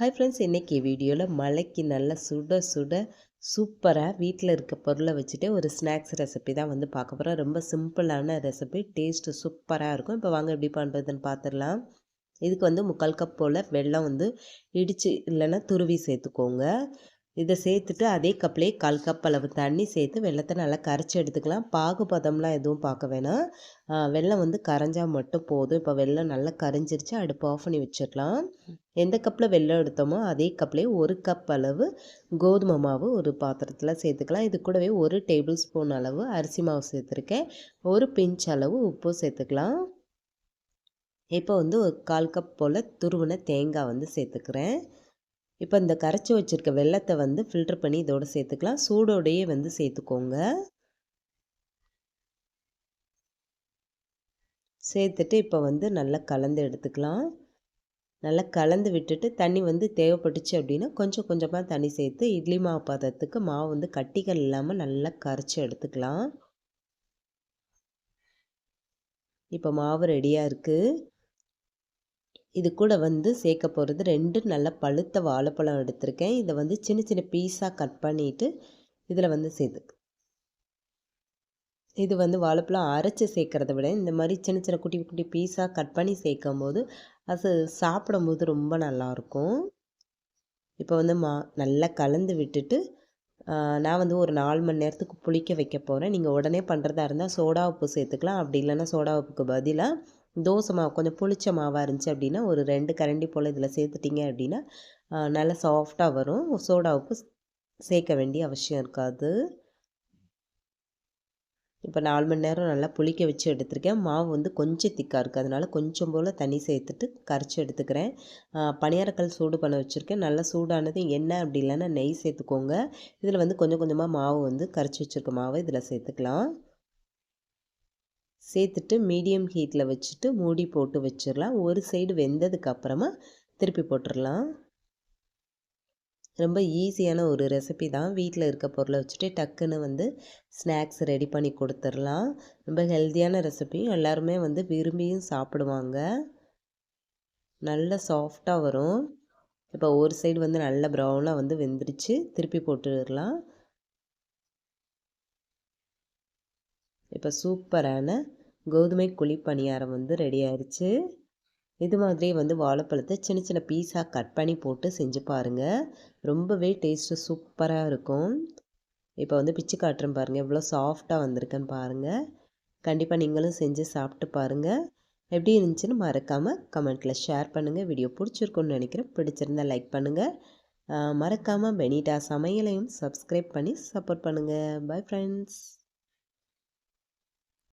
Hi friends, இன்றைக்கி வீடியோவில் மழைக்கு நல்லா சுட சுட சூப்பராக வீட்டில் இருக்க பொருளை வச்சுட்டு ஒரு ஸ்நாக்ஸ் ரெசிபி தான் வந்து பார்க்க போகிறோம். ரொம்ப சிம்பிளான ரெசிபி, டேஸ்ட்டு சூப்பராக இருக்கும். இப்போ வாங்க எப்படி பண்ணுறதுன்னு பார்த்துடலாம். இதுக்கு வந்து 3/4 கப் போல் வெல்லம் வந்து இடித்து இல்லைன்னா துருவி சேர்த்துக்கோங்க. இதை சேர்த்துட்டு அதே கப்லேயே 1/4 கப் அளவு தண்ணி சேர்த்து வெல்லத்தை நல்லா கரைச்சி எடுத்துக்கலாம். பாகு பதம்லாம் எதுவும் பார்க்க வேணாம். வெல்லம் வந்து கரைஞ்சால் மட்டும் போதும். இப்போ வெல்லம் நல்லா கரைஞ்சிருச்சு, அடுப்பு ஆஃப் பண்ணி வச்சிடலாம். எந்த கப்பில் வெல்லம் எடுத்தோமோ அதே கப்லேயே 1 கப் அளவு கோதுமை மாவு ஒரு பாத்திரத்தில் சேர்த்துக்கலாம். இது கூடவே 1 டேபிள் ஸ்பூன் அளவு அரிசி மாவு சேர்த்துருக்கேன். ஒரு பிஞ்ச் அளவு உப்பு சேர்த்துக்கலாம். இப்போ வந்து ஒரு 1/4 கப் போல் துருவின தேங்காய் வந்து சேர்த்துக்கிறேன். இப்போ இந்த கரைச்சி வச்சுருக்க வெல்லத்தை வந்து ஃபில்டர் பண்ணி இதோடு சேர்த்துக்கலாம். சூடோடையே வந்து சேர்த்துக்கோங்க. சேர்த்துட்டு இப்போ வந்து நல்லா கலந்து எடுத்துக்கலாம். நல்லா கலந்து விட்டுட்டு தண்ணி வந்து தேவைப்பட்டுச்சு அப்படின்னா கொஞ்சம் கொஞ்சமாக தண்ணி சேர்த்து இட்லி மாவு பதத்துக்கு மாவு வந்து கட்டிகள் இல்லாமல் நல்லா கரைச்சி எடுத்துக்கலாம். இப்போ மாவு ரெடியாக இருக்குது. இது கூட வந்து சேர்க்க போகிறது 2 நல்ல பழுத்த வாழைப்பழம் எடுத்திருக்கேன். இதை வந்து சின்ன சின்ன பீஸாக கட் பண்ணிவிட்டு இதில் வந்து சேர்த்து, இது வந்து வாழைப்பழம் அரைச்சி சேர்க்குறத விட இந்த மாதிரி சின்ன சின்ன குட்டி குட்டி பீஸாக கட் பண்ணி சேர்க்கும் போது அது சாப்பிடும்போது ரொம்ப நல்லாயிருக்கும். இப்போ வந்து நல்லா கலந்து விட்டுட்டு நான் வந்து ஒரு 4 மணி நேரத்துக்கு புளிக்க வைக்க போகிறேன். நீங்கள் உடனே பண்ணுறதா இருந்தால் சோடா உப்பு சேர்த்துக்கலாம். அப்படி இல்லைன்னா சோடா உப்புக்கு பதிலாக தோசை மாவு கொஞ்சம் புளிச்ச மாவாக இருந்துச்சு அப்படின்னா ஒரு 2 கரண்டி போல் இதில் சேர்த்துட்டிங்க அப்படின்னா நல்லா சாஃப்டாக வரும். சோடா உப்பு சேர்க்க வேண்டிய அவசியம் இருக்காது. இப்போ 4 மணி நேரம் நல்லா புளிக்க வச்சு எடுத்துருக்கேன். மாவு வந்து கொஞ்சம் திக்காக இருக்குது, அதனால் கொஞ்சம் போல் தண்ணி சேர்த்துட்டு கரைச்சி எடுத்துக்கிறேன். பணியாரக்கல் சூடு பண்ண வச்சுருக்கேன். நல்லா சூடானது எண்ணெய் அப்படி இல்லைன்னா நெய் சேர்த்துக்கோங்க. இதில் வந்து கொஞ்சம் கொஞ்சமாக மாவு வந்து கரைச்சி வச்சுருக்க மாவை இதில் சேர்த்துக்கலாம். சேர்த்துட்டு மீடியம் ஹீட்டில் வச்சுட்டு மூடி போட்டு வச்சிடலாம். ஒரு சைடு வெந்ததுக்கு அப்புறமா திருப்பி போட்டுடலாம். ரொம்ப ஈஸியான ஒரு ரெசிபி தான். வீட்டில் இருக்க பொருளை வச்சுட்டு டக்குன்னு வந்து ஸ்நாக்ஸ் ரெடி பண்ணி கொடுத்துடலாம். ரொம்ப ஹெல்த்தியான ரெசிபியும் எல்லாருமே வந்து விரும்பியும் சாப்பிடுவாங்க. நல்ல சாஃப்டாக வரும். இப்போ ஒரு சைடு வந்து நல்ல ப்ரௌனாக வந்து வெந்துருச்சு, திருப்பி போட்டுடலாம். இப்போ சூப்பரான கோதுமை குழி பணியாரம் வந்து ரெடி ஆயிடுச்சு. இது மாதிரி வந்து வாழைப்பழத்தை சின்ன சின்ன பீஸாக கட் பண்ணி போட்டு செஞ்சு பாருங்கள். ரொம்பவே டேஸ்ட்டு சூப்பராக இருக்கும். இப்போ வந்து பிச்சு காட்டுறேன் பாருங்கள், எவ்வளோ சாஃப்டாக வந்திருக்குன்னு பாருங்கள். கண்டிப்பாக நீங்களும் செஞ்சு சாப்பிட்டு பாருங்கள். எப்படி இருந்துச்சுன்னு மறக்காமல் கமெண்ட்டில் ஷேர் பண்ணுங்கள். வீடியோ பிடிச்சிருக்குன்னு நினைக்கிறேன். பிடிச்சிருந்தால் லைக் பண்ணுங்கள். மறக்காமல் பெனிட்டா சமையலையும் சப்ஸ்கிரைப் பண்ணி சப்போர்ட் பண்ணுங்கள். Bye friends.